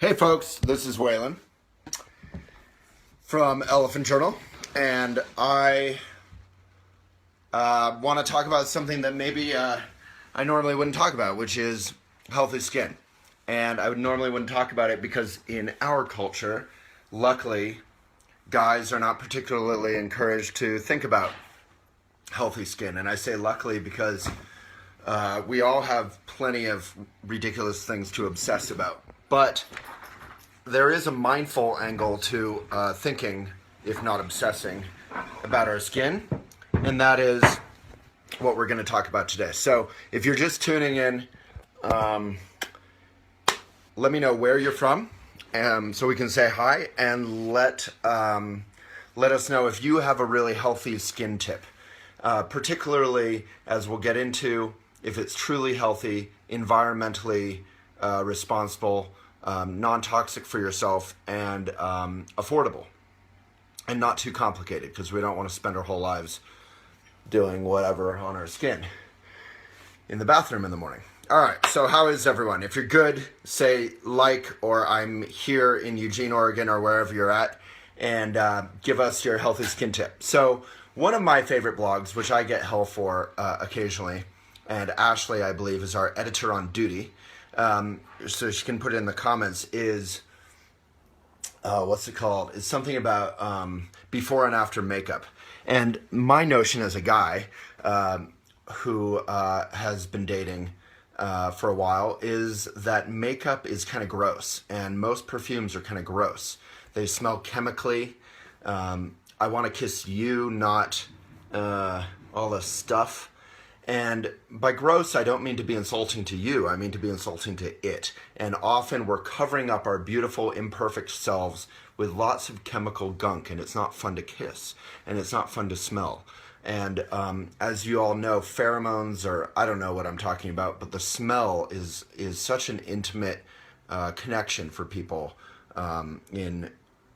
Hey folks, this is Waylon from Elephant Journal, and I want to talk about something that maybe I normally wouldn't talk about, which is healthy skin. And I would normally wouldn't talk about it because in our culture, luckily, guys are not particularly encouraged to think about healthy skin. And I say luckily because we all have plenty of ridiculous things to obsess about. But there is a mindful angle to thinking, if not obsessing, about our skin, and that is what we're going to talk about today. So if you're just tuning in, let me know where you're from, so we can say hi, and let us know if you have a really healthy skin tip, particularly as we'll get into if it's truly healthy, environmentally responsible, non-toxic for yourself, and affordable, and not too complicated, because we don't want to spend our whole lives doing whatever on our skin in the bathroom in the morning. All right, so how is everyone? If you're good, say like, or I'm here in Eugene, Oregon, or wherever you're at, and give us your healthy skin tip. So one of my favorite blogs, which I get hell for occasionally, and Ashley, I believe, is our editor on duty, so she can put it in the comments, is what's it called? It's something about before and after makeup. And my notion as a guy who has been dating for a while is that makeup is kind of gross, and most perfumes are kind of gross. They smell chemically. I want to kiss you, not all the stuff. And by gross, I don't mean to be insulting to you. I mean to be insulting to it. And often we're covering up our beautiful, imperfect selves with lots of chemical gunk, and it's not fun to kiss, and it's not fun to smell. And as you all know, pheromones, or I don't know what I'm talking about, but the smell is such an intimate connection for people in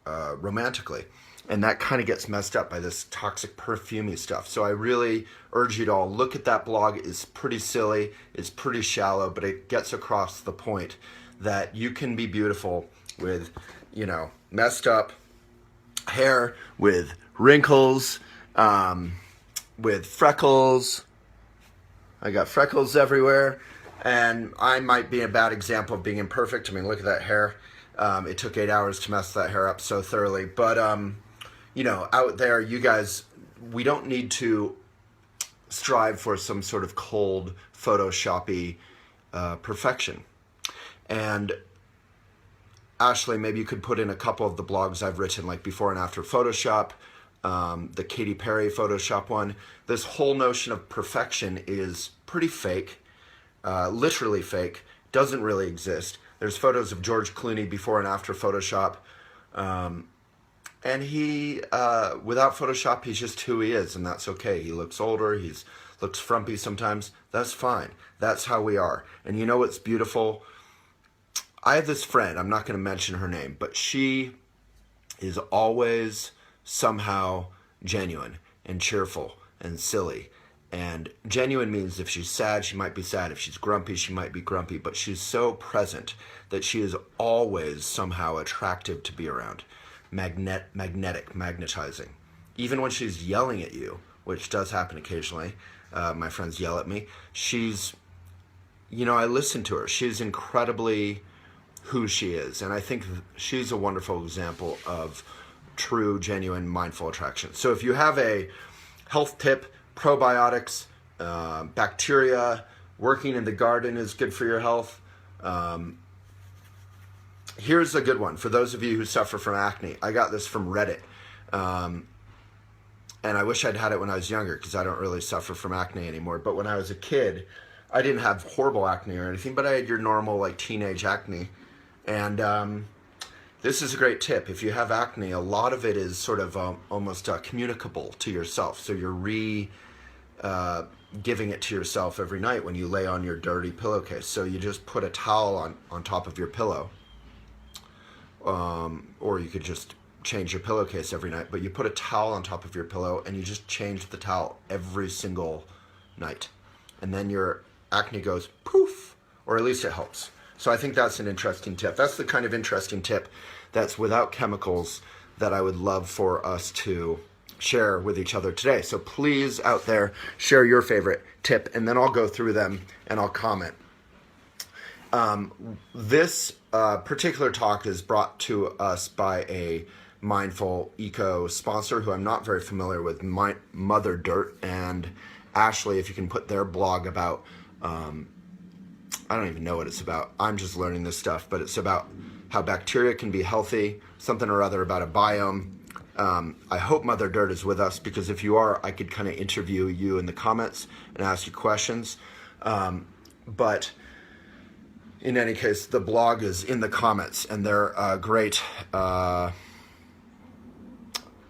romantically. And that kind of gets messed up by this toxic perfumey stuff. So I really urge you to all look at that blog. It's pretty silly, it's pretty shallow, but it gets across the point that you can be beautiful with, messed up hair, with wrinkles, with freckles. I got freckles everywhere, and I might be a bad example of being imperfect. I mean, look at that hair. It took 8 hours to mess that hair up so thoroughly, but out there, you guys, we don't need to strive for some sort of cold, Photoshoppy perfection. And Ashley, maybe you could put in a couple of the blogs I've written, like before and after Photoshop, the Katy Perry Photoshop one. This whole notion of perfection is pretty fake, literally fake, doesn't really exist. There's photos of George Clooney before and after Photoshop. And he, without Photoshop, he's just who he is, and that's okay. He looks older, looks frumpy sometimes. That's fine. That's how we are. And you know what's beautiful? I have this friend, I'm not going to mention her name, but she is always somehow genuine and cheerful and silly. And genuine means if she's sad, she might be sad. If she's grumpy, she might be grumpy. But she's so present that she is always somehow attractive to be around. Magnetic, magnetizing. Even when she's yelling at you, which does happen occasionally, my friends yell at me, she's, I listen to her. She's incredibly who she is. And I think she's a wonderful example of true, genuine, mindful attraction. So if you have a health tip, probiotics, bacteria, working in the garden is good for your health. Here's a good one for those of you who suffer from acne. I got this from Reddit. And I wish I'd had it when I was younger, because I don't really suffer from acne anymore. But when I was a kid, I didn't have horrible acne or anything, but I had your normal teenage acne. And this is a great tip. If you have acne, a lot of it is sort of almost communicable to yourself. So you're giving it to yourself every night when you lay on your dirty pillowcase. So you just put a towel on top of your pillow. Or you could just change your pillowcase every night, but you put a towel on top of your pillow and you just change the towel every single night. And then your acne goes poof, or at least it helps. So I think that's an interesting tip. That's the kind of interesting tip that's without chemicals that I would love for us to share with each other today. So please, out there, share your favorite tip, and then I'll go through them and I'll comment. This particular talk is brought to us by a Mindful Eco sponsor who I'm not very familiar with, Mother Dirt. And Ashley, if you can put their blog about, I don't even know what it's about. I'm just learning this stuff, but it's about how bacteria can be healthy, something or other about a biome. I hope Mother Dirt is with us, because if you are, I could kind of interview you in the comments and ask you questions. But in any case, the blog is in the comments, and they're a great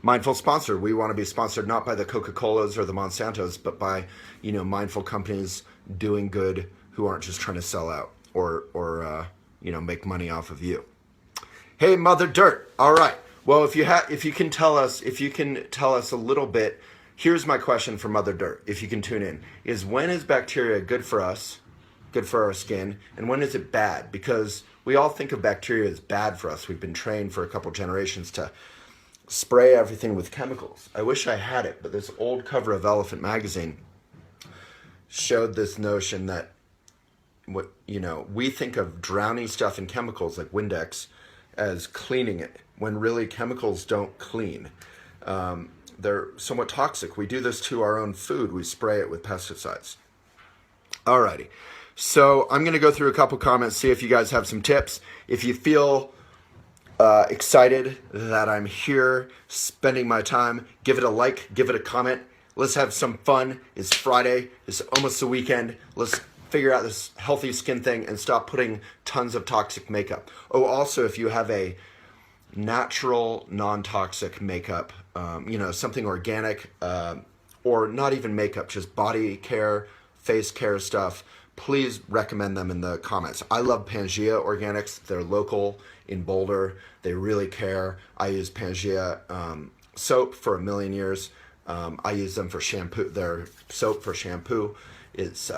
mindful sponsor. We want to be sponsored not by the Coca-Colas or the Monsantos, but by, mindful companies doing good who aren't just trying to sell out or make money off of you. Hey, Mother Dirt. All right. Well, if you can tell us a little bit, here's my question for Mother Dirt. If you can tune in, is when is bacteria good for us, good for our skin, and when is it bad? Because we all think of bacteria as bad for us. We've been trained for a couple generations to spray everything with chemicals. I wish I had it, but this old cover of Elephant magazine showed this notion that we think of drowning stuff in chemicals like Windex as cleaning it, when really chemicals don't clean. They're somewhat toxic. We do this to our own food. We spray it with pesticides. Alrighty. So I'm going to go through a couple comments, see if you guys have some tips. If you feel excited that I'm here spending my time, give it a like, give it a comment. Let's have some fun. It's Friday. It's almost the weekend. Let's figure out this healthy skin thing and stop putting tons of toxic makeup. Oh, also, if you have a natural, non-toxic makeup, something organic, or not even makeup, just body care, face care stuff, please recommend them in the comments. I love Pangea Organics. They're local in Boulder. They really care. I use Pangea soap for a million years. I use them for shampoo. Their soap for shampoo. It's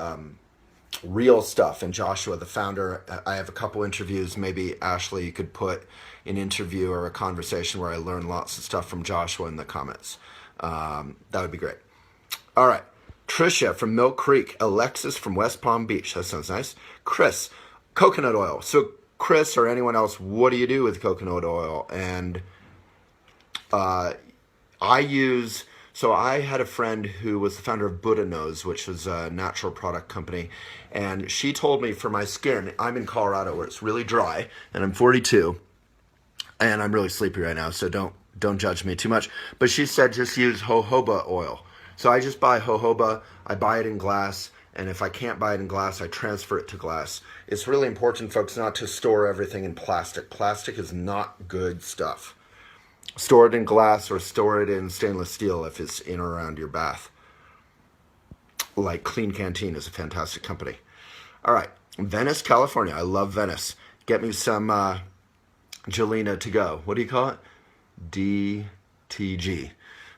real stuff. And Joshua, the founder, I have a couple interviews. Maybe Ashley, you could put an interview or a conversation where I learn lots of stuff from Joshua in the comments. That would be great. All right. Tricia from Mill Creek. Alexis from West Palm Beach. That sounds nice. Chris, coconut oil. So Chris or anyone else, what do you do with coconut oil? And I had a friend who was the founder of Buddha Nose, which was a natural product company. And she told me for my skin, I'm in Colorado where it's really dry, and I'm 42, and I'm really sleepy right now, so don't judge me too much. But she said just use jojoba oil. So I just buy jojoba, I buy it in glass, and if I can't buy it in glass, I transfer it to glass. It's really important, folks, not to store everything in plastic. Plastic is not good stuff. Store it in glass or store it in stainless steel if it's in or around your bath. Like Clean Canteen is a fantastic company. All right, Venice, California. I love Venice. Get me some Gelina to go. What do you call it? DTG.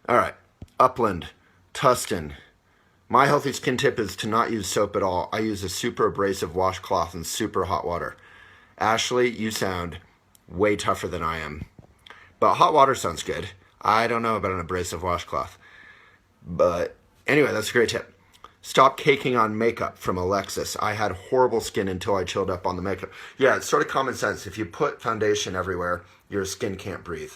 All right, Upland, Tustin. My healthy skin tip is to not use soap at all. I use a super abrasive washcloth and super hot water. Ashley, you sound way tougher than I am. But hot water sounds good. I don't know about an abrasive washcloth. But anyway, that's a great tip. Stop caking on makeup from Alexis. I had horrible skin until I chilled up on the makeup. Yeah, it's sort of common sense. If you put foundation everywhere, your skin can't breathe.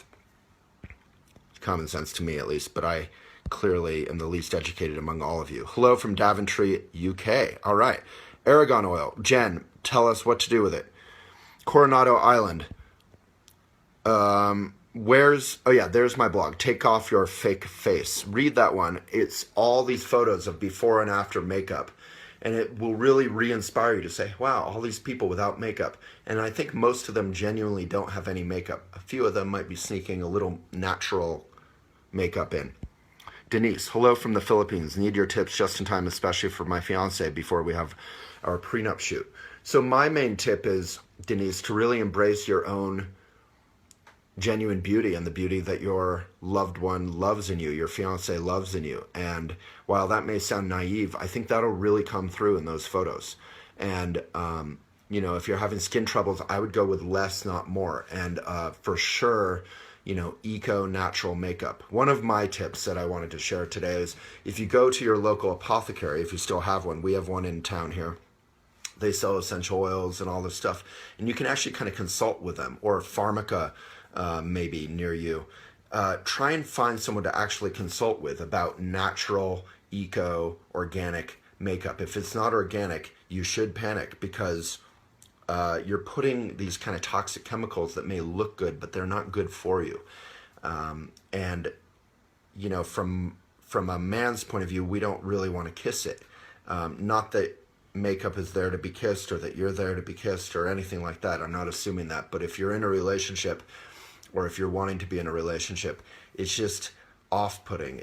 It's common sense to me, at least, but I clearly am the least educated among all of you. Hello from Daventry, UK. All right. Aragon oil. Jen, tell us what to do with it. Coronado Island. There's my blog. Take Off Your Fake Face. Read that one. It's all these photos of before and after makeup. And it will really re-inspire you to say, wow, all these people without makeup. And I think most of them genuinely don't have any makeup. A few of them might be sneaking a little natural makeup in. Denise, hello from the Philippines. Need your tips just in time, especially for my fiance before we have our prenup shoot. So my main tip is, Denise, to really embrace your own genuine beauty and the beauty that your loved one loves in you, your fiance loves in you. And while that may sound naive, I think that'll really come through in those photos. And if you're having skin troubles, I would go with less, not more. And for sure, eco natural makeup. One of my tips that I wanted to share today is if you go to your local apothecary, if you still have one, we have one in town here. They sell essential oils and all this stuff. And you can actually kind of consult with them, or Pharmaca maybe near you. Try and find someone to actually consult with about natural, eco, organic makeup. If it's not organic, you should panic, because you're putting these kind of toxic chemicals that may look good, but they're not good for you. And from a man's point of view, we don't really want to kiss it. Not that makeup is there to be kissed, or that you're there to be kissed, or anything like that. I'm not assuming that. But if you're in a relationship, or if you're wanting to be in a relationship, it's just off-putting.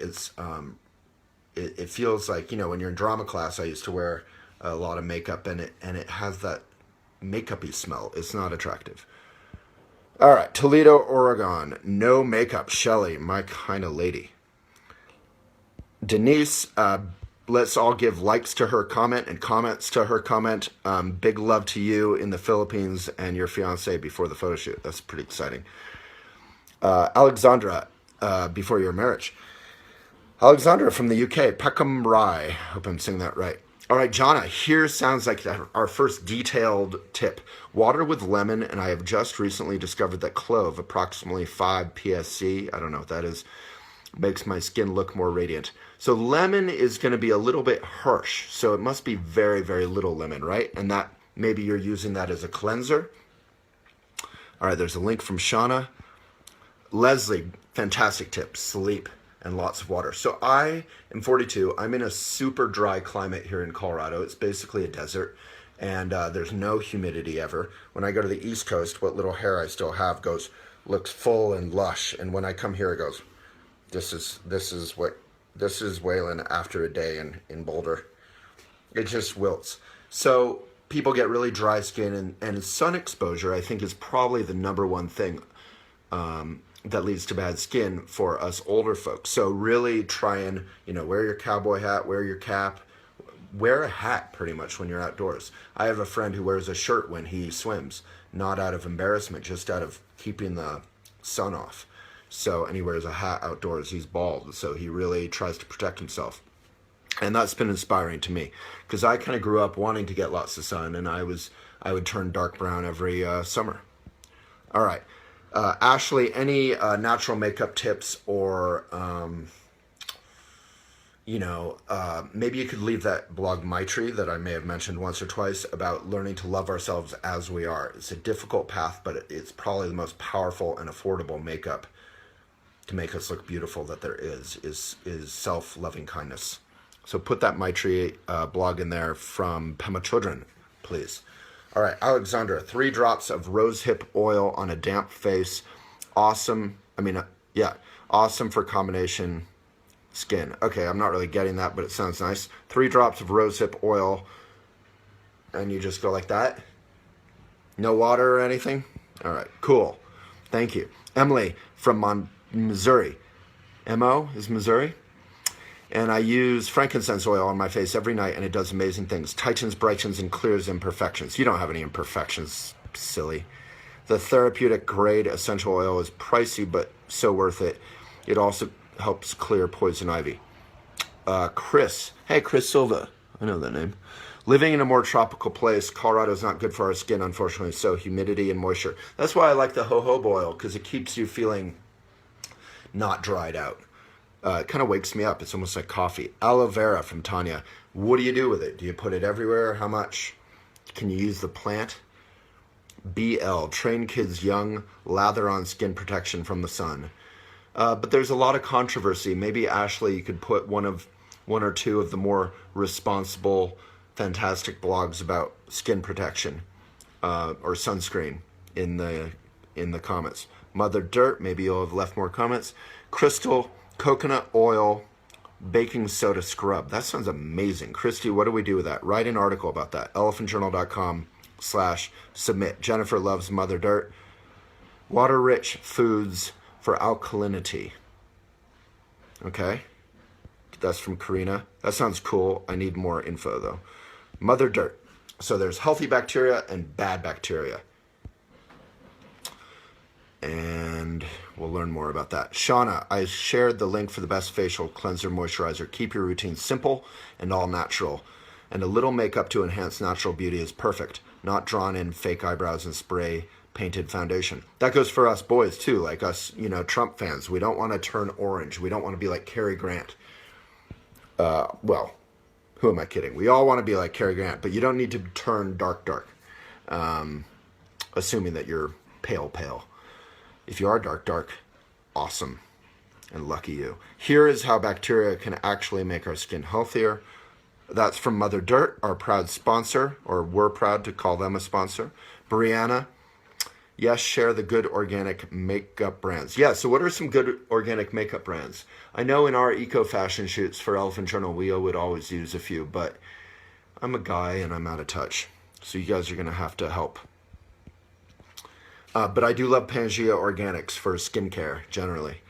It feels like, when you're in drama class, I used to wear a lot of makeup, and it has that makeup-y smell. It's not attractive. All right, Toledo, Oregon. No makeup. Shelly, my kind of lady. Denise, let's all give likes to her comment and comments to her comment. Big love to you in the Philippines and your fiance before the photo shoot. That's pretty exciting. Alexandra, before your marriage. Alexandra from the UK, Peckham Rye. Hope I'm saying that right. All right, Jana, here sounds like our first detailed tip. Water with lemon, and I have just recently discovered that clove, approximately 5 PSC, I don't know what that is, makes my skin look more radiant. So lemon is going to be a little bit harsh, so it must be very, very little lemon, right? And that maybe you're using that as a cleanser. All right, there's a link from Shauna. Leslie, fantastic tip, sleep and lots of water. So I am 42. I'm in a super dry climate here in Colorado. It's basically a desert, and there's no humidity ever. When I go to the East Coast, what little hair I still have looks full and lush. And when I come here, it goes, this is Waylon after a day in Boulder. It just wilts. So people get really dry skin, and sun exposure, I think, is probably the number one thing that leads to bad skin for us older folks. So really try and, wear your cowboy hat, wear your cap, wear a hat pretty much when you're outdoors. I have a friend who wears a shirt when he swims, not out of embarrassment, just out of keeping the sun off. So, and he wears a hat outdoors. He's bald, so he really tries to protect himself. And that's been inspiring to me, because I kind of grew up wanting to get lots of sun, and I would turn dark brown every summer. All right. Ashley, any natural makeup tips, or, maybe you could leave that blog Maitri that I may have mentioned once or twice about learning to love ourselves as we are. It's a difficult path, but it's probably the most powerful and affordable makeup to make us look beautiful that there is self-loving kindness. So put that Maitri blog in there from Pema Children, please. All right, Alexandra, 3 drops of rosehip oil on a damp face. Awesome. Awesome for combination skin. Okay, I'm not really getting that, but it sounds nice. 3 drops of rosehip oil, and you just go like that? No water or anything? All right, cool. Thank you. Emily from Missouri. MO is Missouri? And I use frankincense oil on my face every night, and it does amazing things. Tightens, brightens, and clears imperfections. You don't have any imperfections, silly. The therapeutic grade essential oil is pricey, but so worth it. It also helps clear poison ivy. Chris. Hey, Chris Silva. I know that name. Living in a more tropical place, Colorado is not good for our skin, unfortunately, so humidity and moisture. That's why I like the jojoba oil, because it keeps you feeling not dried out. It kind of wakes me up. It's almost like coffee. Aloe vera from Tanya. What do you do with it? Do you put it everywhere? How much? Can you use the plant? BL. Train kids young. Lather on skin protection from the sun. But there's a lot of controversy. Maybe, Ashley, you could put one or two of the more responsible, fantastic blogs about skin protection or sunscreen in the comments. Mother Dirt. Maybe you'll have left more comments. Crystal. Coconut oil, baking soda scrub. That sounds amazing. Christy, what do we do with that? Write an article about that. elephantjournal.com/submit. Jennifer loves Mother Dirt. Water-rich foods for alkalinity. Okay. That's from Karina. That sounds cool. I need more info, though. Mother Dirt. So there's healthy bacteria and bad bacteria. And we'll learn more about that. Shauna, I shared the link for the best facial cleanser moisturizer. Keep your routine simple and all natural. And a little makeup to enhance natural beauty is perfect. Not drawn in fake eyebrows and spray painted foundation. That goes for us boys too, like us, Trump fans. We don't want to turn orange. We don't want to be like Cary Grant. Well, who am I kidding? We all want to be like Cary Grant, but you don't need to turn dark. Assuming that you're pale. If you are dark, awesome, and lucky you. Here is how bacteria can actually make our skin healthier. That's from Mother Dirt, our proud sponsor, or we're proud to call them a sponsor. Brianna, yes, share the good organic makeup brands. Yeah, so what are some good organic makeup brands? I know in our eco fashion shoots for Elephant Journal, we would always use a few, but I'm a guy and I'm out of touch. So you guys are going to have to help. But I do love Pangea Organics for skincare, generally.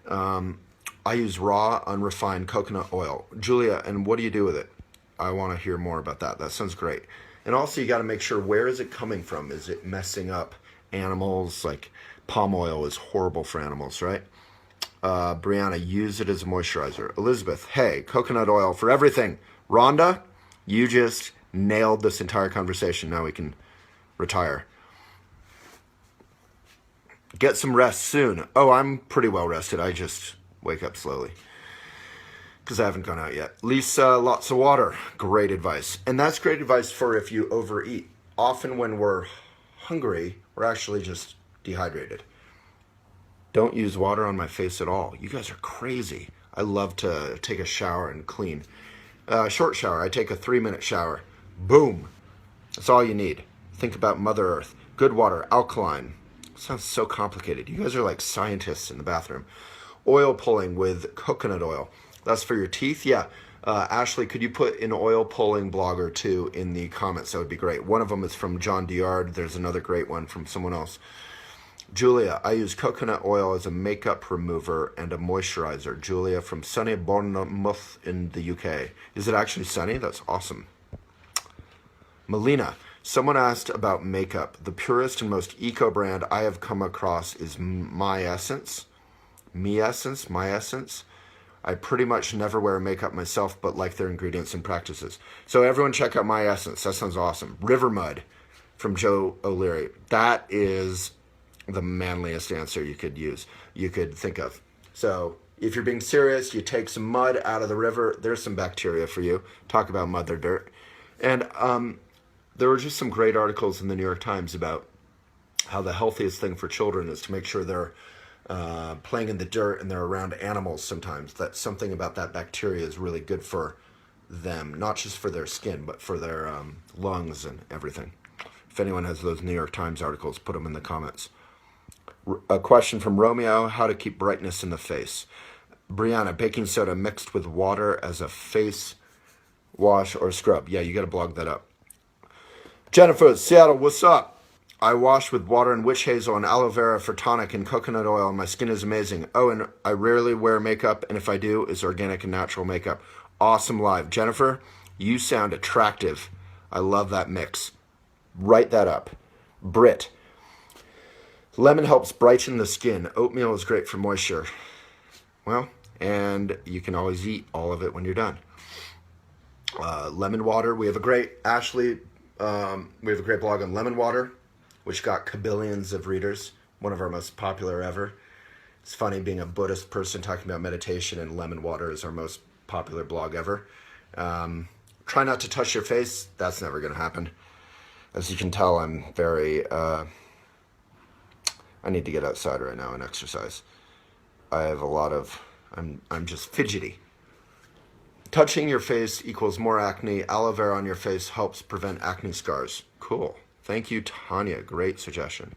I use raw, unrefined coconut oil. Julia, and what do you do with it? I want to hear more about that. That sounds great. And also, you got to make sure, where is it coming from? Is it messing up animals? Like, palm oil is horrible for animals, right? Brianna, use it as a moisturizer. Elizabeth, hey, coconut oil for everything. Rhonda, you just nailed this entire conversation. Now we can retire. Get some rest soon. Oh, I'm pretty well rested. I just wake up slowly because I haven't gone out yet. Lisa, lots of water. Great advice. And that's great advice for if you overeat. Often when we're hungry, we're actually just dehydrated. Don't use water on my face at all. You guys are crazy. I love to take a shower and clean. Short shower. I take a 3-minute shower. Boom. That's all you need. Think about Mother Earth. Good water, alkaline. Sounds so complicated. You guys are like scientists in the bathroom. Oil pulling with coconut oil. That's for your teeth? Yeah. Ashley, could you put an oil pulling blog or two in the comments? That would be great. One of them is from John Diard. There's another great one from someone else. Julia, I use coconut oil as a makeup remover and a moisturizer. Julia from sunny Bournemouth in the UK. Is it actually sunny? That's awesome. Melina, someone asked about makeup. The purest and most eco brand I have come across is My Essence. My Essence. I pretty much never wear makeup myself, but like their ingredients and practices. So everyone check out My Essence. That sounds awesome. River Mud from Joe O'Leary. That is the manliest answer you could think of. So if you're being serious, you take some mud out of the river. There's some bacteria for you. Talk about Mother Dirt. And there were just some great articles in the New York Times about how the healthiest thing for children is to make sure they're playing in the dirt and they're around animals sometimes. That something about that bacteria is really good for them, not just for their skin, but for their lungs and everything. If anyone has those New York Times articles, put them in the comments. A question from Romeo, how to keep brightness in the face. Brianna, baking soda mixed with water as a face wash or scrub. Yeah, you got to blog that up. Jennifer, Seattle, what's up? I wash with water and witch hazel and aloe vera for tonic and coconut oil, and my skin is amazing. Oh, and I rarely wear makeup, and if I do, it's organic and natural makeup. Awesome live. Jennifer, you sound attractive. I love that mix. Write that up. Britt, lemon helps brighten the skin. Oatmeal is great for moisture. Well, and you can always eat all of it when you're done. Lemon water. We have a great, Ashley, we have a great blog on lemon water, which got kabillions of readers. One of our most popular ever. It's funny being a Buddhist person talking about meditation, and lemon water is our most popular blog ever. Try not to touch your face. That's never going to happen. As you can tell, I'm very, I need to get outside right now and exercise. I have a lot of, I'm just fidgety. Touching your face equals more acne. Aloe vera on your face helps prevent acne scars. Cool. Thank you, Tanya. Great suggestion.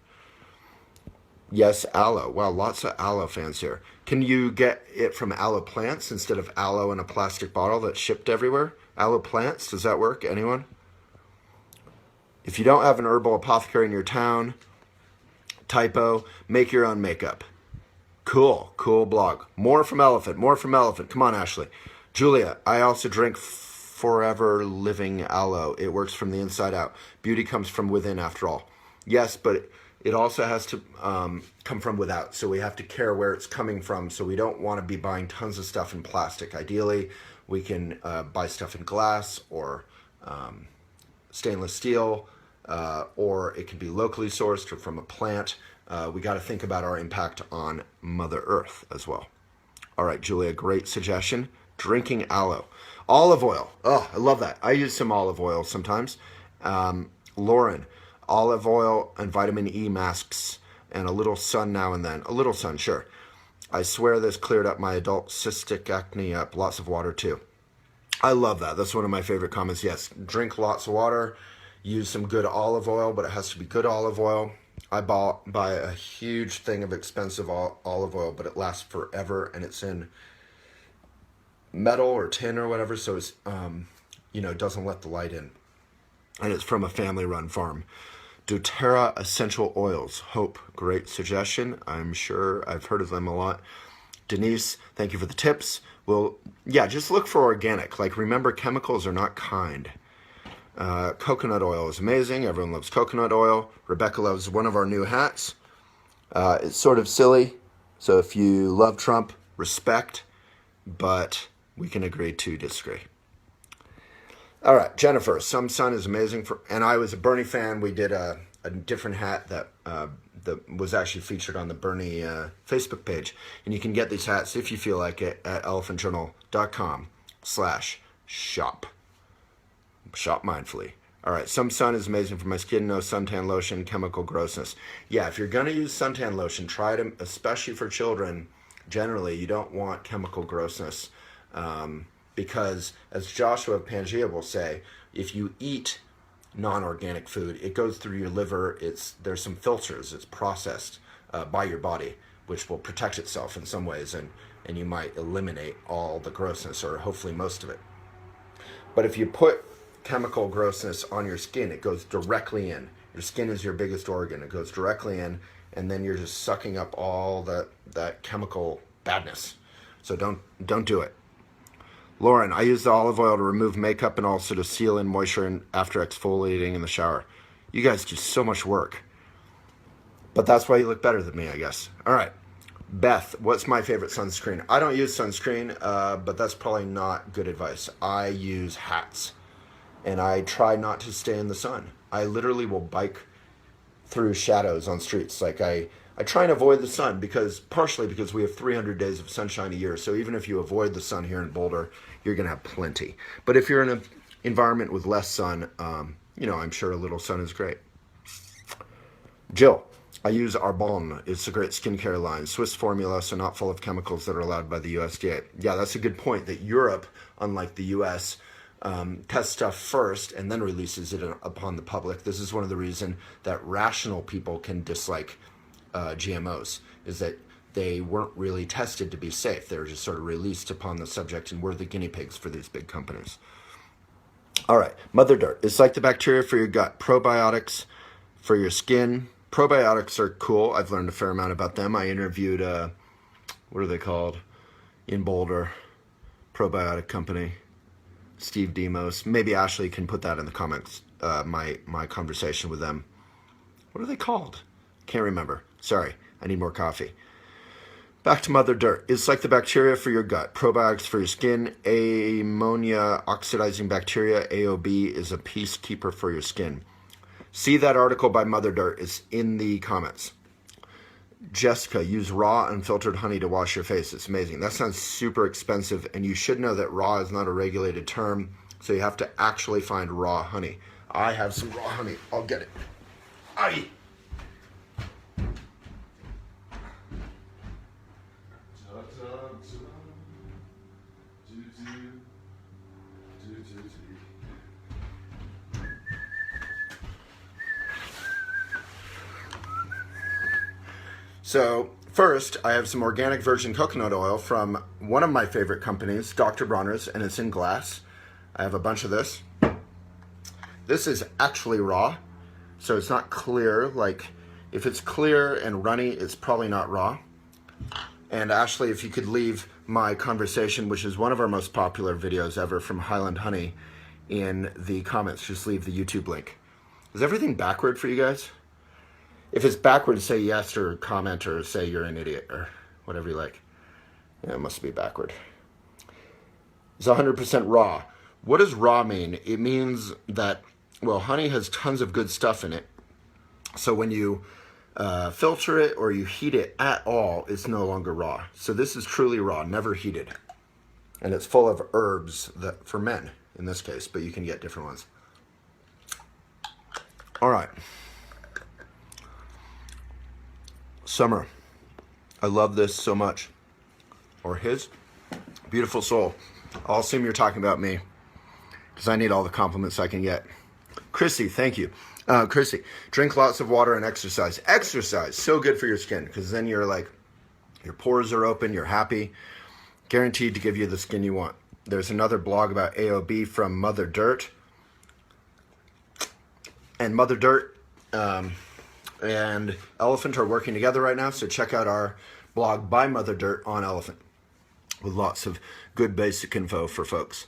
Yes, aloe. Wow, lots of aloe fans here. Can you get it from aloe plants instead of aloe in a plastic bottle that's shipped everywhere? Aloe plants, does that work? Anyone? If you don't have an herbal apothecary in your town, typo, make your own makeup. Cool, cool blog. More from Elephant. Come on, Ashley. Julia, I also drink forever living aloe. It works from the inside out. Beauty comes from within, after all. Yes, but it also has to come from without. So we have to care where it's coming from. So we don't want to be buying tons of stuff in plastic. Ideally, we can buy stuff in glass or stainless steel, or it can be locally sourced or from a plant. We got to think about our impact on Mother Earth as well. All right, Julia, great suggestion. Drinking aloe. Olive oil. Oh, I love that. I use some olive oil sometimes. Lauren, olive oil and vitamin E masks and a little sun now and then. A little sun, sure. I swear this cleared up my adult cystic acne up. Lots of water too. I love that. That's one of my favorite comments. Yes, drink lots of water. Use some good olive oil, but it has to be good olive oil. I buy a huge thing of expensive olive oil, but it lasts forever, and it's in metal or tin or whatever, so it's it doesn't let the light in. And it's from a family-run farm. doTERRA essential oils. Hope, great suggestion. I'm sure I've heard of them a lot. Denise, thank you for the tips. Well, yeah, just look for organic. Like, remember, chemicals are not kind. Coconut oil is amazing. Everyone loves coconut oil. Rebecca loves one of our new hats. It's sort of silly, so if you love Trump, respect, but we can agree to disagree. All right, Jennifer, some sun is amazing and I was a Bernie fan. We did a different hat that was actually featured on the Bernie Facebook page, and you can get these hats if you feel like it at elephantjournal.com/shop. Shop mindfully. All right, some sun is amazing for my skin. No suntan lotion, chemical grossness. Yeah, if you're going to use suntan lotion, try to, especially for children, generally, you don't want chemical grossness. Because, as Joshua Pangea will say, if you eat non-organic food, it goes through your liver. There's some filters. It's processed by your body, which will protect itself in some ways, and you might eliminate all the grossness, or hopefully most of it. But if you put chemical grossness on your skin, it goes directly in. Your skin is your biggest organ. It goes directly in, and then you're just sucking up all that chemical badness. So don't do it. Lauren, I use the olive oil to remove makeup and also to seal in moisture after exfoliating in the shower. You guys do so much work. But that's why you look better than me, I guess. All right. Beth, what's my favorite sunscreen? I don't use sunscreen, but that's probably not good advice. I use hats, and I try not to stay in the sun. I literally will bike through shadows on streets. Like I try and avoid the sun partially because we have 300 days of sunshine a year. So even if you avoid the sun here in Boulder, you're going to have plenty. But if you're in an environment with less sun, I'm sure a little sun is great. Jill, I use Arbonne. It's a great skincare line. Swiss formula, so not full of chemicals that are allowed by the USDA. Yeah, that's a good point, that Europe, unlike the US, tests stuff first and then releases it upon the public. This is one of the reasons that rational people can dislike GMOs, is that they weren't really tested to be safe. They were just sort of released upon the subject, and we're the guinea pigs for these big companies. All right, Mother Dirt. It's like the bacteria for your gut. Probiotics for your skin. Probiotics are cool. I've learned a fair amount about them. I interviewed, what are they called, in Boulder, probiotic company, Steve Demos. Maybe Ashley can put that in the comments, my conversation with them. What are they called? Can't remember. Sorry, I need more coffee. Back to Mother Dirt. It's like the bacteria for your gut. Probiotics for your skin. Ammonia oxidizing bacteria, AOB, is a peacekeeper for your skin. See that article by Mother Dirt. It's in the comments. Jessica, use raw unfiltered honey to wash your face. It's amazing. That sounds super expensive, and you should know that raw is not a regulated term, so you have to actually find raw honey. I have some raw honey. I'll get it. Aye. So first, I have some organic virgin coconut oil from one of my favorite companies, Dr. Bronner's, and it's in glass. I have a bunch of this. This is actually raw, so it's not clear. Like, if it's clear and runny, it's probably not raw. And Ashley, if you could leave my conversation, which is one of our most popular videos ever from Highland Honey, in the comments. Just leave the YouTube link. Is everything backward for you guys? If it's backward, say yes or comment or say you're an idiot or whatever you like. Yeah, it must be backward. It's 100% raw. What does raw mean? It means that, well, honey has tons of good stuff in it. So when you filter it or you heat it at all, it's no longer raw. So this is truly raw, never heated. And it's full of herbs that for men in this case, but you can get different ones. All right. Summer. I love this so much. Or his. Beautiful soul. I'll assume you're talking about me because I need all the compliments I can get. Chrissy, thank you. Chrissy, drink lots of water and exercise. Exercise, so good for your skin because then you're like, your pores are open, you're happy. Guaranteed to give you the skin you want. There's another blog about AOB from Mother Dirt. And Mother Dirt and Elephant are working together right now, so check out our blog by Mother Dirt on Elephant with lots of good basic info for folks.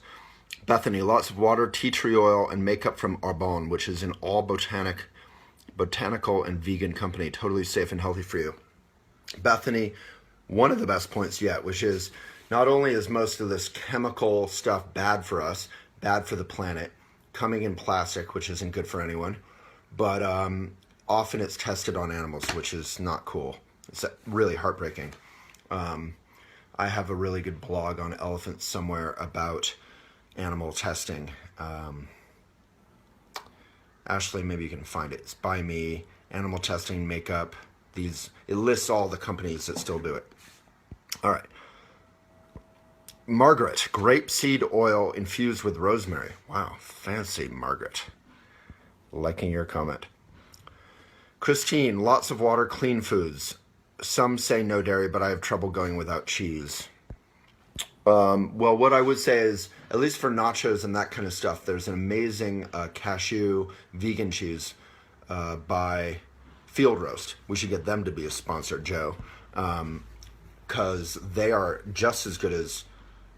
Bethany, lots of water, tea tree oil, and makeup from Arbonne, which is an all botanical and vegan company, totally safe and healthy for you. Bethany, one of the best points yet, which is not only is most of this chemical stuff bad for us, bad for the planet, coming in plastic, which isn't good for anyone, but often it's tested on animals, which is not cool. It's really heartbreaking. I have a really good blog on elephants somewhere about animal testing. Ashley, maybe you can find it. It's by me, animal testing, makeup. It lists all the companies that still do it. All right. Margaret, grapeseed oil infused with rosemary. Wow, fancy, Margaret. Liking your comment. Christine, lots of water, clean foods. Some say no dairy, but I have trouble going without cheese. Well, what I would say is, at least for nachos and that kind of stuff, there's an amazing cashew vegan cheese by Field Roast. We should get them to be a sponsor, Joe, because they are just as good as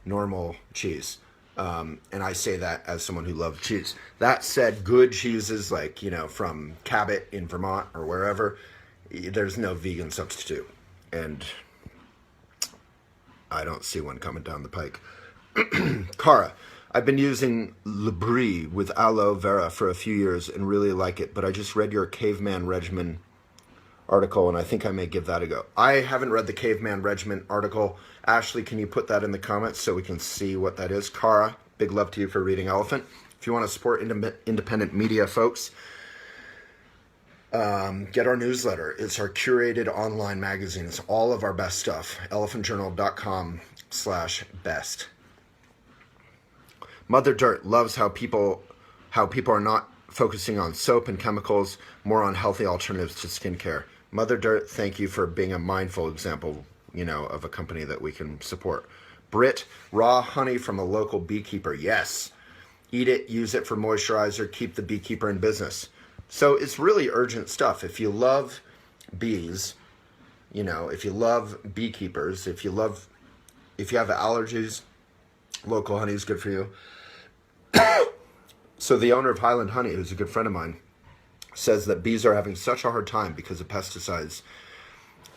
normal cheese. And I say that as someone who loves cheese. That said, good cheeses like, from Cabot in Vermont or wherever, there's no vegan substitute. And I don't see one coming down the pike. Cara, I've been using Labrie with aloe vera for a few years and really like it, but I just read your caveman regimen article and I think I may give that a go. I haven't read the caveman regimen article. Ashley, can you put that in the comments so we can see what that is? Cara, big love to you for reading Elephant. If you want to support independent media, folks, get our newsletter. It's our curated online magazine. It's all of our best stuff. elephantjournal.com/best. Mother Dirt loves how people are not focusing on soap and chemicals, more on healthy alternatives to skincare. Mother Dirt, thank you for being a mindful example, of a company that we can support. Brit, raw honey from a local beekeeper. Yes. Eat it, use it for moisturizer, keep the beekeeper in business. So it's really urgent stuff. If you love bees, if you love beekeepers, if you have allergies, local honey is good for you. So the owner of Highland Honey, who's a good friend of mine, says that bees are having such a hard time because of pesticides.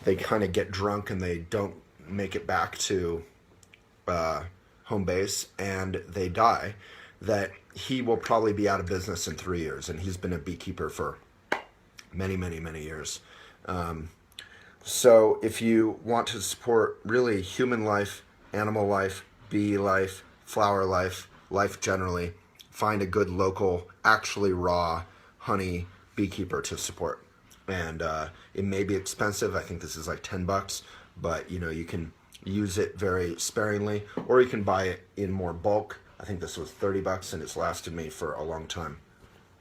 They kind of get drunk and they don't make it back to home base and they die, that he will probably be out of business in 3 years. And he's been a beekeeper for many, many, many years. So if you want to support really human life, animal life, bee life, flower life, life generally, find a good local, actually raw honey beekeeper to support. And it may be expensive. I think this is like $10, but you can use it very sparingly, or you can buy it in more bulk. I think this was $30 and it's lasted me for a long time.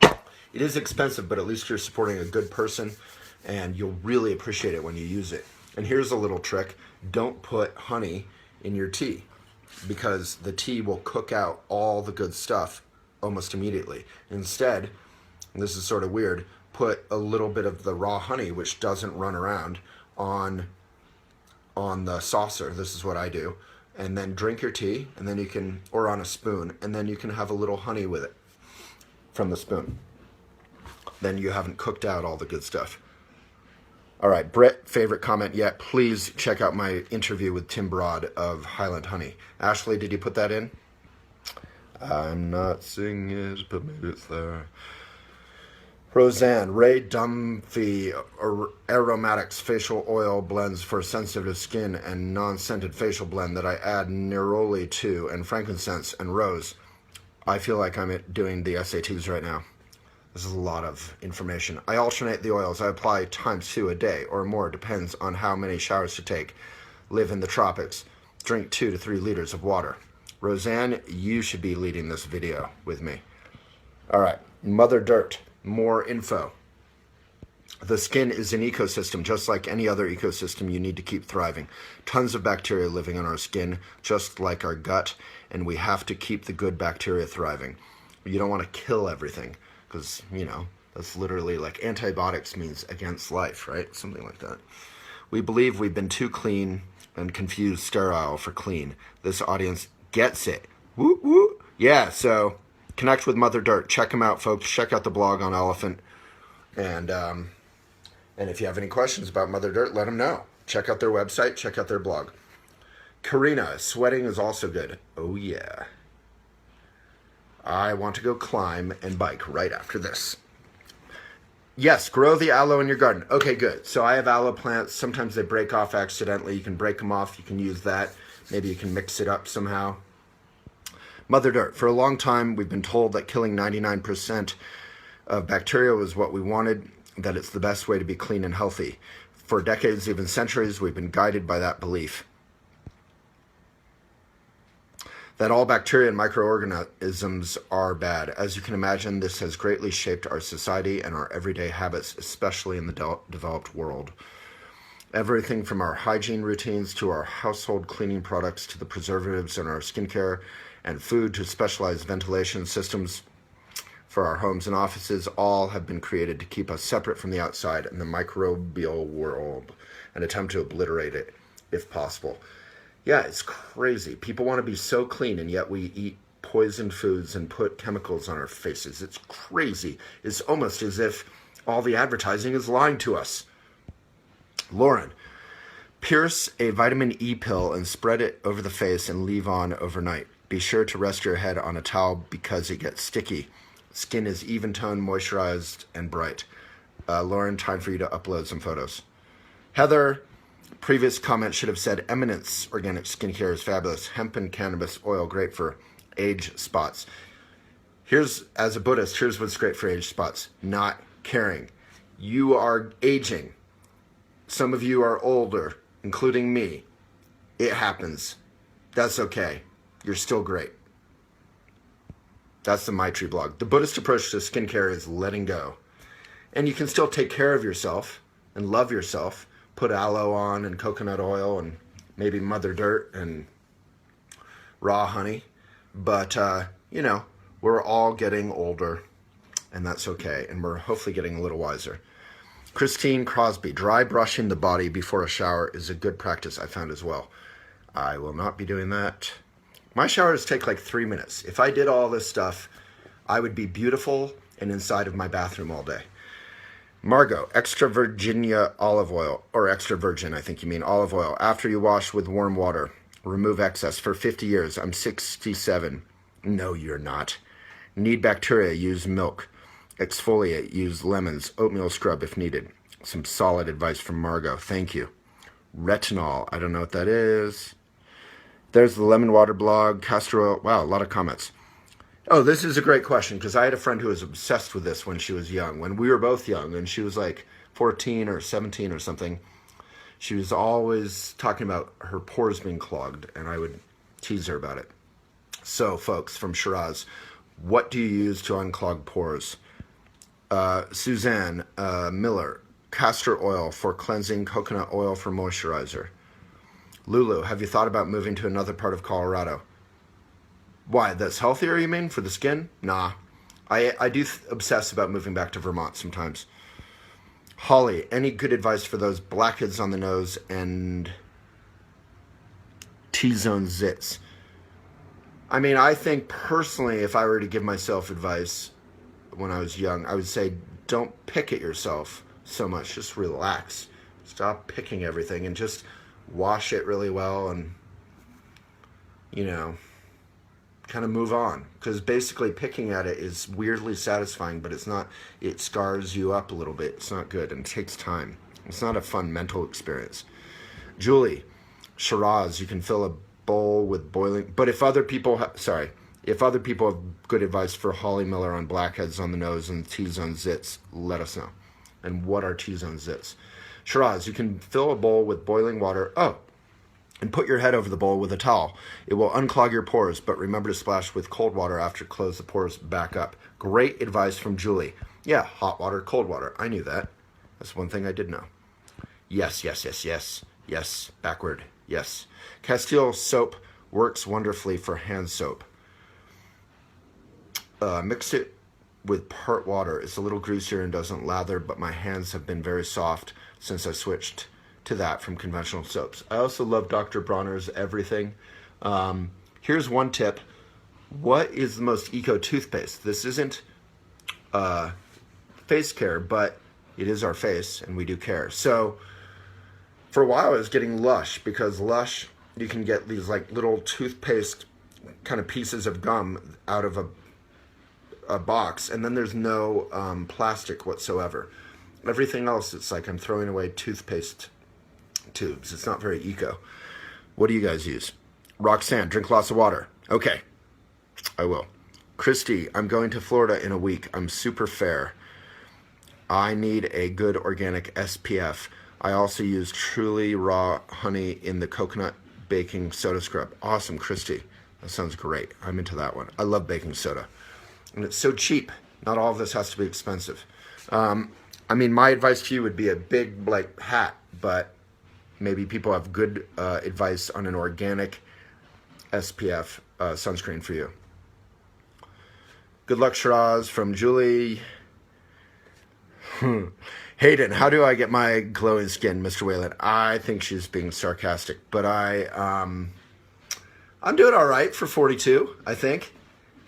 It is expensive, but at least you're supporting a good person and you'll really appreciate it when you use it. And here's a little trick. Don't put honey in your tea because the tea will cook out all the good stuff almost immediately. Instead, and this is sort of weird, put a little bit of the raw honey, which doesn't run around, on the saucer. This is what I do. and then drink your tea, and then you can, or on a spoon, and then you can have a little honey with it from the spoon. Then you haven't cooked out all the good stuff. All right, Britt, favorite comment yet. Please check out my interview with Tim Broad of Highland Honey. Ashley, did you put that in? I'm not seeing it, but maybe it's there. Roseanne, Ray Dunphy Aromatics facial oil blends for sensitive skin and non-scented facial blend that I add neroli to, and frankincense and rose. I feel like I'm doing the SATs right now. This is a lot of information. I alternate the oils. I apply ×2 a day or more, depends on how many showers to take. Live in the tropics. Drink 2 to 3 liters of water. Roseanne, you should be leading this video with me. All right, Mother Dirt. More info. The skin is an ecosystem, just like any other ecosystem you need to keep thriving. Tons of bacteria living in our skin, just like our gut, and we have to keep the good bacteria thriving. You don't want to kill everything, because, you know, that's literally like antibiotics means against life, right? Something like that. We believe we've been too clean and confused sterile for clean. This audience gets it. Woo woo. Yeah, so connect with Mother Dirt. Check them out, folks. Check out the blog on Elephant. And if you have any questions about Mother Dirt, let them know. Check out their website. Check out their blog. Karina, sweating is also good. Oh, yeah. I want to go climb and bike right after this. Yes, grow the aloe in your garden. Okay, good. So I have aloe plants. Sometimes they break off accidentally. You can break them off. You can use that. Maybe you can mix it up somehow. Mother Dirt. For a long time, we've been told that killing 99% of bacteria was what we wanted, that it's the best way to be clean and healthy. For decades, even centuries, we've been guided by that belief. That all bacteria and microorganisms are bad. As you can imagine, this has greatly shaped our society and our everyday habits, especially in the developed world. Everything from our hygiene routines to our household cleaning products to the preservatives in our skincare and food to specialized ventilation systems for our homes and offices, all have been created to keep us separate from the outside and the microbial world and attempt to obliterate it if possible. Yeah, it's crazy. People want to be so clean, and yet we eat poisoned foods and put chemicals on our faces. It's crazy. It's almost as if all the advertising is lying to us. Lauren, pierce a vitamin E pill and spread it over the face and leave on overnight. Be sure to rest your head on a towel because it gets sticky. Skin is even-toned, moisturized, and bright. Lauren, time for you to upload some photos. Heather, previous comment should have said Eminence Organic Skincare is fabulous. Hemp and cannabis oil, great for age spots. As a Buddhist, here's what's great for age spots. Not caring. You are aging. Some of you are older, including me. It happens. That's okay. You're still great. That's the Maitri blog. The Buddhist approach to skincare is letting go. And you can still take care of yourself and love yourself. Put aloe on and coconut oil and maybe Mother Dirt and raw honey. But, you know, we're all getting older, and that's okay. And we're hopefully getting a little wiser. Christine Crosby, dry brushing the body before a shower is a good practice I found as well. I will not be doing that. My showers take like 3 minutes. If I did all this stuff, I would be beautiful and inside of my bathroom all day. Margot, extra Virginia olive oil, or extra virgin, I think you mean, olive oil. After you wash with warm water, remove excess. For 50 years, I'm 67. No, you're not. Need bacteria, use milk. Exfoliate, use lemons. Oatmeal scrub if needed. Some solid advice from Margot. Thank you. Retinol, I don't know what that is. There's the lemon water blog. Castor oil. Wow, a lot of comments. Oh, this is a great question because I had a friend who was obsessed with this when she was young. When we were both young, and she was like 14 or 17 or something. She was always talking about her pores being clogged, and I would tease her about it. So, folks from Shiraz, what do you use to unclog pores? Suzanne Miller, castor oil for cleansing, coconut oil for moisturizer. Lulu, have you thought about moving to another part of Colorado? Why, that's healthier, you mean, for the skin? Nah. I do obsess about moving back to Vermont sometimes. Holly, any good advice for those blackheads on the nose and T-zone zits. I mean, I think personally, if I were to give myself advice when I was young, I would say don't pick at yourself so much. Just relax. Stop picking everything and just wash it really well and, you know, kind of move on. Because basically picking at it is weirdly satisfying, but it's not. It scars you up a little bit. It's not good and it takes time. It's not a fun mental experience. Julie, Shiraz, you can fill a bowl with boiling. But if other people have good advice for Holly Miller on blackheads on the nose and T-zone zits, let us know. And what are T-zone zits? Shiraz, you can fill a bowl with boiling water. Oh, and put your head over the bowl with a towel. It will unclog your pores, but remember to splash with cold water after close the pores back up. Great advice from Julie. Yeah, hot water, cold water. I knew that. That's one thing I did know. Yes. Yes, backward. Yes. Castile soap works wonderfully for hand soap. Mix it with part water. It's a little greasier and doesn't lather, but my hands have been very soft since I switched to that from conventional soaps. I also love Dr. Bronner's everything. Here's one tip. What is the most eco toothpaste? This isn't face care, but it is our face and we do care. So for a while I was getting Lush, because Lush, you can get these like little toothpaste kind of pieces of gum out of a box, and then there's no plastic whatsoever. Everything else, it's like I'm throwing away toothpaste tubes. It's not very eco. What do you guys use? Roxanne, drink lots of water. Okay, I will. Christy, I'm going to Florida in a week. I'm super fair. I need a good organic SPF. I also use truly raw honey in the coconut baking soda scrub. Awesome, Christy. That sounds great. I'm into that one. I love baking soda. And it's so cheap. Not all of this has to be expensive. I mean, my advice to you would be a big, like, hat, but maybe people have good advice on an organic SPF sunscreen for you. Good luck, Shiraz, from Julie. Hayden, how do I get my glowing skin, Mr. Waylon? I think she's being sarcastic, but I'm doing all right for 42, I think.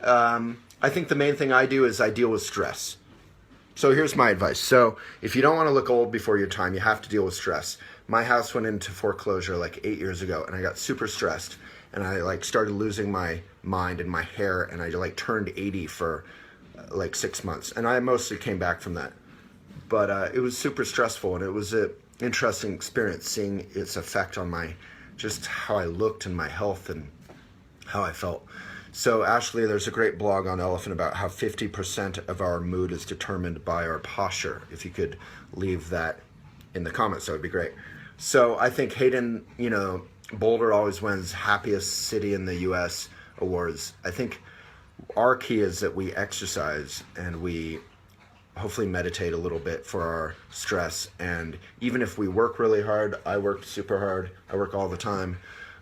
I think the main thing I do is I deal with stress. So here's my advice. So if you don't want to look old before your time, you have to deal with stress. My house went into foreclosure like 8 years ago, and I got super stressed, and I like started losing my mind and my hair, and I like turned 80 for like 6 months, and I mostly came back from that. But it was super stressful, and it was an interesting experience seeing its effect on my, just how I looked and my health and how I felt. So Ashley, there's a great blog on Elephant about how 50% of our mood is determined by our posture. If you could leave that in the comments, that would be great. So I think Hayden, you know, Boulder always wins happiest city in the U.S. awards. I think our key is that we exercise and we hopefully meditate a little bit for our stress. And even if we work really hard, I work super hard, I work all the time,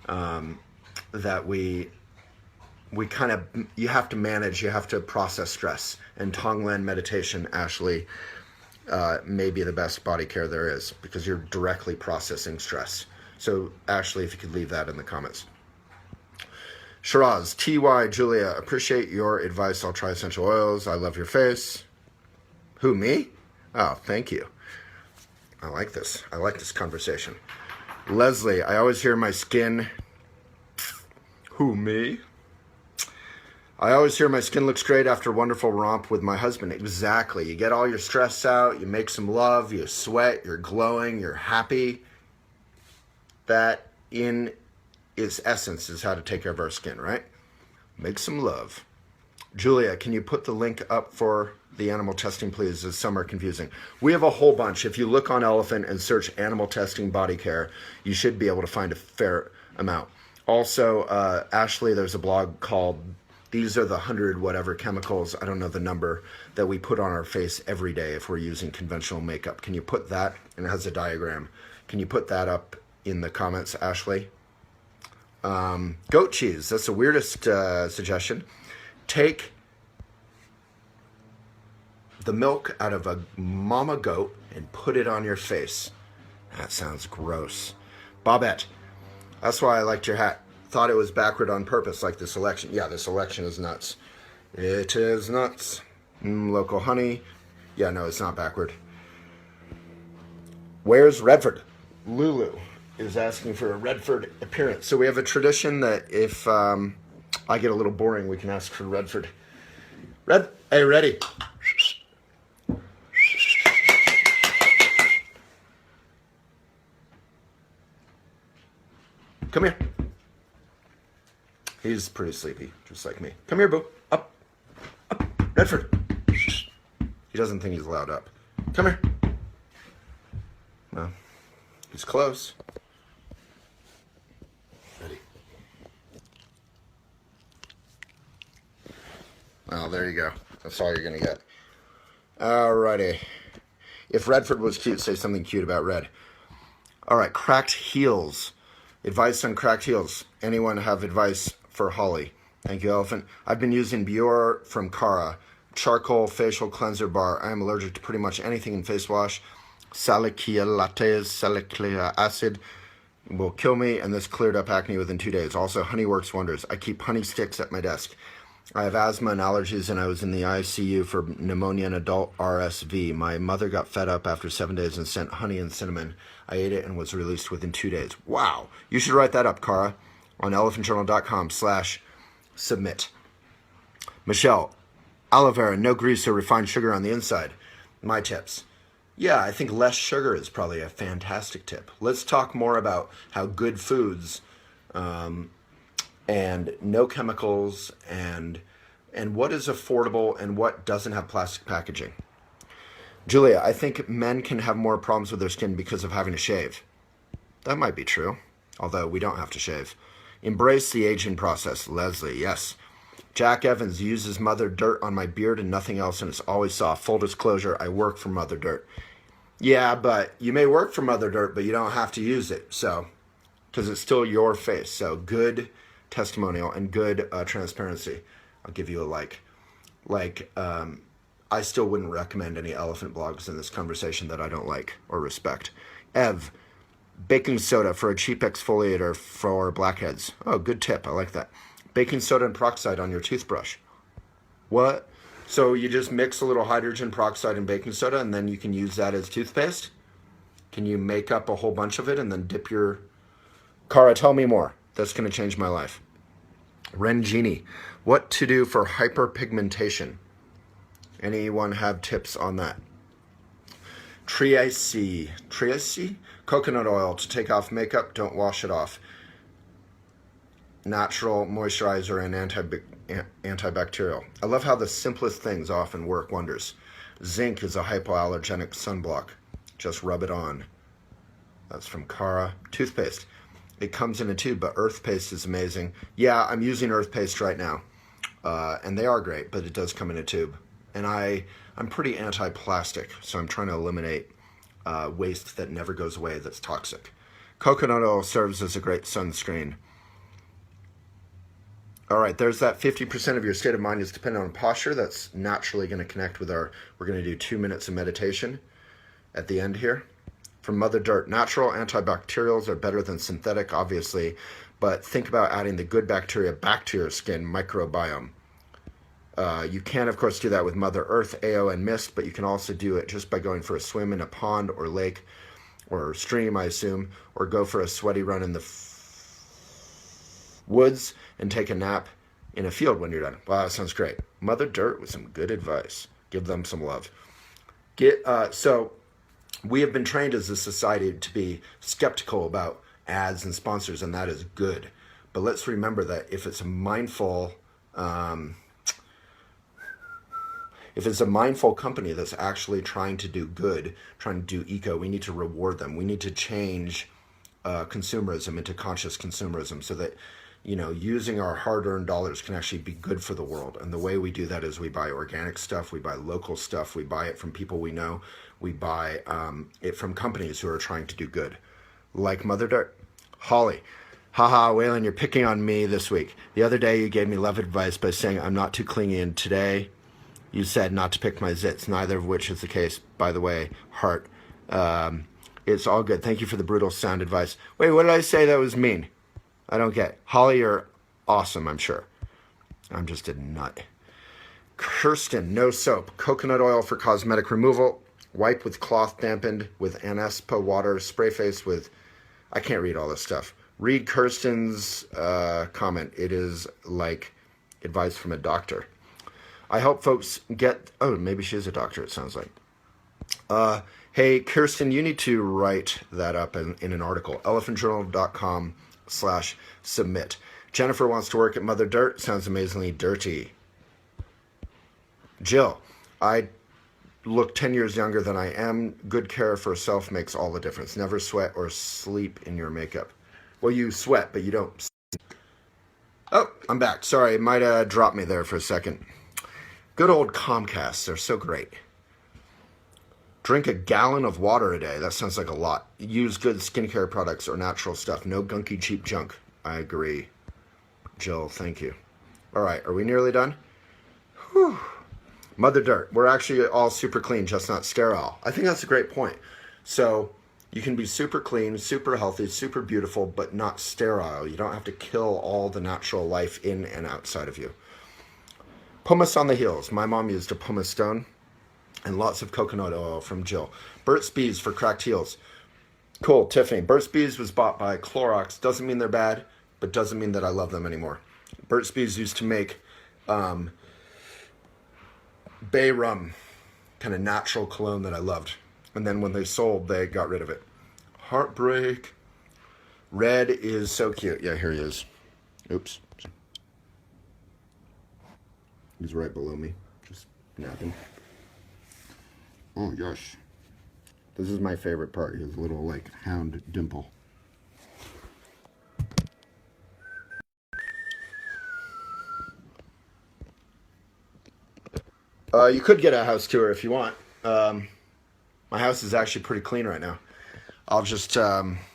that we kind of, you have to manage, you have to process stress. And Tonglen meditation, Ashley, may be the best body care there is, because you're directly processing stress. So Ashley, if you could leave that in the comments. Shiraz, TY, Julia, appreciate your advice. I'll try essential oils. I love your face. Who, me? Oh, thank you. I like this. I like this conversation. Leslie, I always hear my skin. Who, me? I always hear my skin looks great after a wonderful romp with my husband. Exactly. You get all your stress out, you make some love, you sweat, you're glowing, you're happy. That, in its essence, is how to take care of our skin, right? Make some love. Julia, can you put the link up for the animal testing, please, as some are confusing? We have a whole bunch. If you look on Elephant and search animal testing body care, you should be able to find a fair amount. Also, Ashley, there's a blog called These Are the 100 whatever chemicals, I don't know the number, that we put on our face every day if we're using conventional makeup. Can you put that, and it has a diagram, can you put that up in the comments, Ashley? Goat cheese, that's the weirdest suggestion. Take the milk out of a mama goat and put it on your face. That sounds gross. Bobette, that's why I liked your hat. thought it was backward on purpose, like this election. Yeah, this election is nuts. It is nuts. Local honey. Yeah, no, it's not backward. Where's Redford? Lulu is asking for a Redford appearance. So we have a tradition that if I get a little boring, we can ask for Redford. Hey, ready? Come here. He's pretty sleepy, just like me. Come here, boo. Up. Up. Redford. He doesn't think he's allowed up. Come here. Well, he's close. Ready. Well, there you go. That's all you're going to get. Alrighty. If Redford was cute, say something cute about Red. Alright, cracked heels. Advice on cracked heels. Anyone have advice for Holly? Thank you, Elephant. I've been using Bior from Cara. Charcoal facial cleanser bar. I am allergic to pretty much anything in face wash. Salicylic acid will kill me, and this cleared up acne within 2 days. Also, honey works wonders. I keep honey sticks at my desk. I have asthma and allergies, and I was in the ICU for pneumonia and adult RSV. My mother got fed up after 7 days and sent honey and cinnamon. I ate it and was released within 2 days. Wow. You should write that up, Cara, on elephantjournal.com/submit. Michelle, aloe vera, no grease or refined sugar on the inside. My tips. Yeah, I think less sugar is probably a fantastic tip. Let's talk more about how good foods and no chemicals and what is affordable and what doesn't have plastic packaging. Julia, I think men can have more problems with their skin because of having to shave. That might be true, although we don't have to shave. Embrace the aging process. Leslie, yes. Jack Evans uses Mother Dirt on my beard and nothing else, and it's always soft. Full disclosure, I work for Mother Dirt. Yeah, but you may work for Mother Dirt, but you don't have to use it, so, because it's still your face. So good testimonial and good transparency. I'll give you a like. I still wouldn't recommend any elephant blogs in this conversation that I don't like or respect. Ev, baking soda for a cheap exfoliator for blackheads. Oh, good tip. I like that. Baking soda and peroxide on your toothbrush. What? So you just mix a little hydrogen peroxide and baking soda and then you can use that as toothpaste? Can you make up a whole bunch of it and then dip your... Cara, tell me more. That's going to change my life. Rengini, what to do for hyperpigmentation? Anyone have tips on that? Triace, coconut oil to take off makeup. Don't wash it off. Natural moisturizer and antibacterial. I love how the simplest things often work wonders. Zinc is a hypoallergenic sunblock. Just rub it on. That's from Cara. Toothpaste. It comes in a tube, but Earth Paste is amazing. Yeah, I'm using Earth Paste right now. And they are great, but it does come in a tube. And I'm pretty anti-plastic, so I'm trying to eliminate waste that never goes away that's toxic. Coconut oil serves as a great sunscreen. All right, there's that 50% of your state of mind is dependent on posture. That's naturally going to connect with we're going to do 2 minutes of meditation at the end here. From Mother Dirt, natural antibacterials are better than synthetic, obviously, but think about adding the good bacteria back to your skin microbiome. You can, of course, do that with Mother Earth, AO, and Mist, but you can also do it just by going for a swim in a pond or lake or stream, I assume, or go for a sweaty run in the woods and take a nap in a field when you're done. Wow, that sounds great. Mother Dirt with some good advice. Give them some love. So we have been trained as a society to be skeptical about ads and sponsors, and that is good. But let's remember that if it's a mindful company that's actually trying to do good, trying to do eco, we need to reward them. We need to change consumerism into conscious consumerism so that, using our hard-earned dollars can actually be good for the world. And the way we do that is we buy organic stuff, we buy local stuff, we buy it from people we know, we buy it from companies who are trying to do good, like Mother Dirt. Holly, haha, Waylon, you're picking on me this week. The other day you gave me love advice by saying I'm not too clingy, and today you said not to pick my zits, neither of which is the case, by the way, heart. It's all good. Thank you for the brutal sound advice. Wait, what did I say that was mean? I don't get it. Holly, you're awesome, I'm sure. I'm just a nut. Kirsten, no soap. Coconut oil for cosmetic removal. Wipe with cloth dampened with Anespa water. Spray face with... I can't read all this stuff. Read Kirsten's comment. It is like advice from a doctor. I hope folks get... Oh, maybe she is a doctor, it sounds like. Hey, Kirsten, you need to write that up in an article. elephantjournal.com/submit. Jennifer wants to work at Mother Dirt. Sounds amazingly dirty. Jill, I look 10 years younger than I am. Good care for self makes all the difference. Never sweat or sleep in your makeup. Well, you sweat, but you don't. Oh, I'm back. Sorry, it might have dropped me there for a second. Good old Comcast. They're so great. Drink a gallon of water a day. That sounds like a lot. Use good skincare products or natural stuff. No gunky, cheap junk. I agree. Jill, thank you. All right, are we nearly done? Whew. Mother Dirt. We're actually all super clean, just not sterile. I think that's a great point. So you can be super clean, super healthy, super beautiful, but not sterile. You don't have to kill all the natural life in and outside of you. Pumice on the heels. My mom used a pumice stone. And lots of coconut oil from Jill. Burt's Bees for cracked heels. Cool, Tiffany. Burt's Bees was bought by Clorox. Doesn't mean they're bad, but doesn't mean that I love them anymore. Burt's Bees used to make bay rum, kind of natural cologne that I loved. And then when they sold, they got rid of it. Heartbreak. Red is so cute. Yeah, here he is. Oops. He's right below me. Just napping. Oh gosh, this is my favorite part, his little like hound dimple. You could get a house tour if you want. My house is actually pretty clean right now. I'll just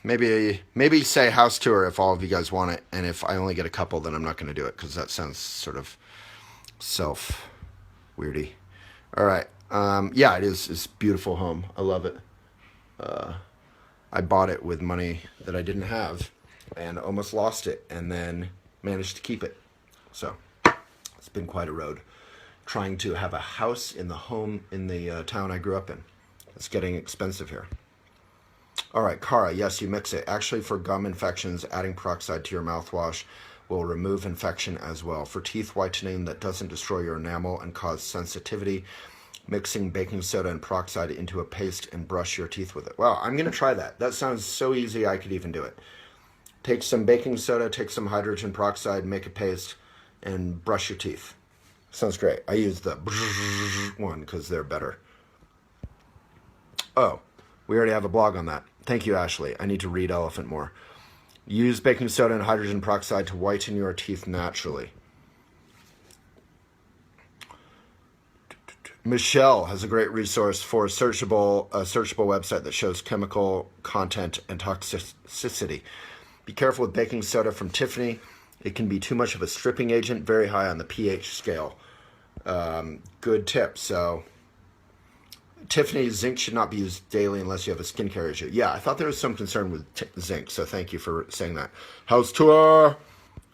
maybe say house tour if all of you guys want it, and if I only get a couple, then I'm not going to do it because that sounds sort of self-weirdy. All right. Yeah, it is. It's a beautiful home. I love it. I bought it with money that I didn't have and almost lost it and then managed to keep it. So it's been quite a road trying to have a house in the town I grew up in. It's getting expensive here. All right, Cara, yes, you mix it. Actually, for gum infections, adding peroxide to your mouthwash will remove infection as well. For teeth whitening that doesn't destroy your enamel and cause sensitivity, mixing baking soda and peroxide into a paste and brush your teeth with it. Wow, I'm going to try that. That sounds so easy I could even do it. Take some baking soda, take some hydrogen peroxide, make a paste, and brush your teeth. Sounds great. I use the one because they're better. Oh, we already have a blog on that. Thank you, Ashley. I need to read Elephant more. Use baking soda and hydrogen peroxide to whiten your teeth naturally. Michelle has a great resource for a searchable website that shows chemical content and toxicity. Be careful with baking soda from Tiffany. It can be too much of a stripping agent, very high on the pH scale. Good tip. So, Tiffany, zinc should not be used daily unless you have a skincare issue. Yeah, I thought there was some concern with zinc, so thank you for saying that. House tour.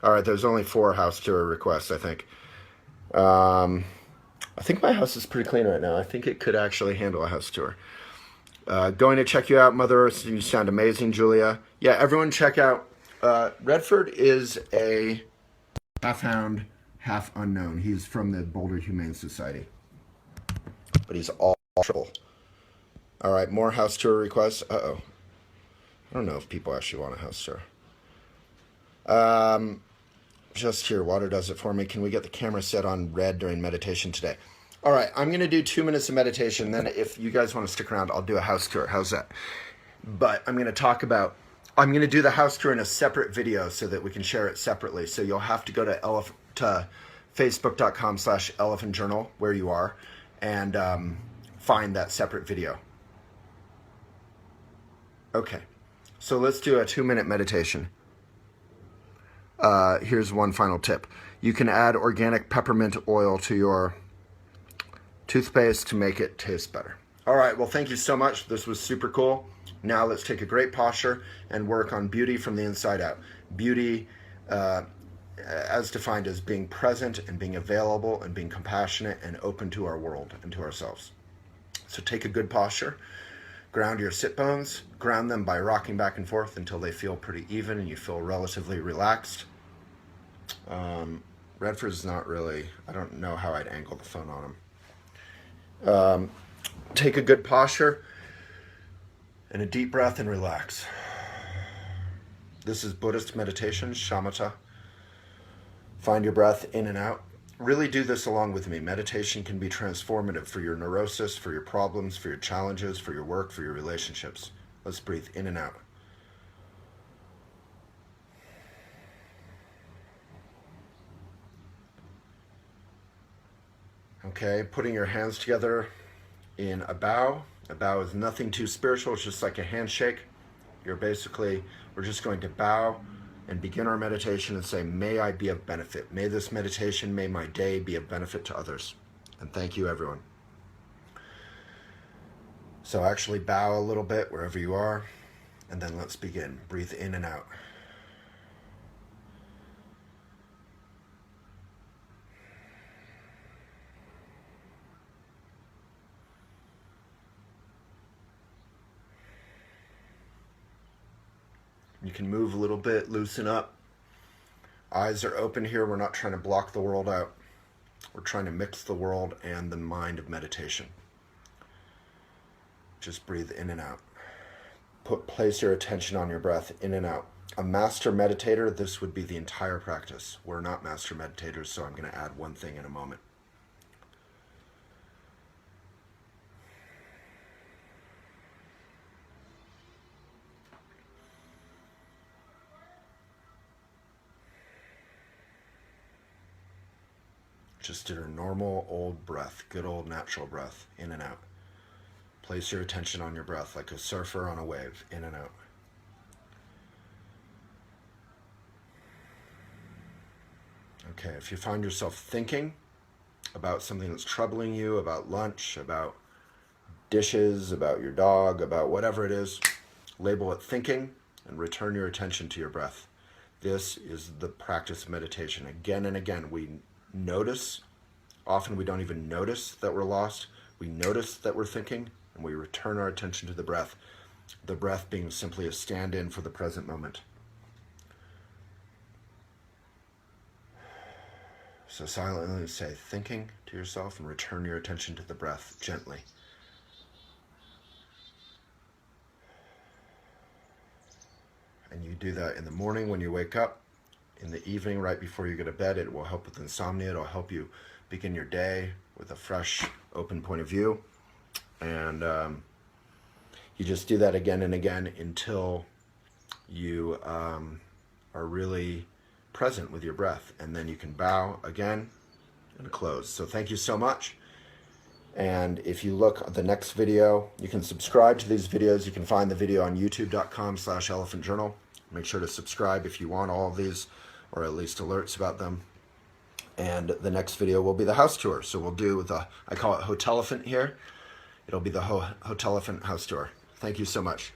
All right, there's only 4 house tour requests, I think. I think my house is pretty clean right now. I think it could actually handle a house tour. Going to check you out, Mother Earth. You sound amazing, Julia. Yeah, everyone check out. Redford is a half hound, half unknown. He's from the Boulder Humane Society. But he's all trouble. All right, more house tour requests. Uh-oh. I don't know if people actually want a house tour. Just here, water does it for me. Can we get the camera set on red during meditation today? All right, I'm going to do 2 minutes of meditation. Then if you guys want to stick around, I'll do a house tour. How's that? But I'm going to do the house tour in a separate video so that we can share it separately. So you'll have to go to facebook.com/elephantjournal where you are and find that separate video. Okay, so let's do a 2-minute meditation. Here's one final tip. You can add organic peppermint oil to your toothpaste to make it taste better. All right, well, thank you so much. This was super cool. Now let's take a great posture and work on beauty from the inside out. Beauty, as defined as being present and being available and being compassionate and open to our world and to ourselves. So take a good posture, ground your sit bones, ground them by rocking back and forth until they feel pretty even and you feel relatively relaxed. Redford's not really, I don't know how I'd angle the phone on him. Take a good posture and a deep breath and relax. This is Buddhist meditation, shamatha. Find your breath in and out. Really do this along with me. Meditation can be transformative for your neurosis, for your problems, for your challenges, for your work, for your relationships. Let's breathe in and out. Okay, putting your hands together in a bow. A bow is nothing too spiritual, it's just like a handshake. We're just going to bow and begin our meditation and say, may I be of benefit. May this meditation, may my day be of benefit to others. And thank you, everyone. So actually bow a little bit wherever you are, and then let's begin. Breathe in and out. You can move a little bit, loosen up. Eyes are open here. We're not trying to block the world out. We're trying to mix the world and the mind of meditation. Just breathe in and out. Place your attention on your breath in and out. A master meditator, this would be the entire practice. We're not master meditators, so I'm going to add one thing in a moment. Just did a normal old breath, good old natural breath, in and out. Place your attention on your breath like a surfer on a wave, in and out. Okay, if you find yourself thinking about something that's troubling you, about lunch, about dishes, about your dog, about whatever it is, label it thinking and return your attention to your breath. This is the practice of meditation. Again and again, we notice. Often we don't even notice that we're lost. We notice that we're thinking, and we return our attention to the breath. The breath being simply a stand-in for the present moment. So silently say thinking to yourself and return your attention to the breath gently. And you do that in the morning when you wake up, in the evening right before you go to bed. It will help with insomnia. It'll help you begin your day with a fresh, open point of view. And you just do that again and again until you are really present with your breath. And then you can bow again and close. So thank you so much. And if you look at the next video, you can subscribe to these videos. You can find the video on youtube.com/elephantjournal. Make sure to subscribe if you want all of these, or at least alerts about them. And the next video will be the house tour. So we'll do I call it Hotelephant here. It'll be the Hotelephant house tour. Thank you so much.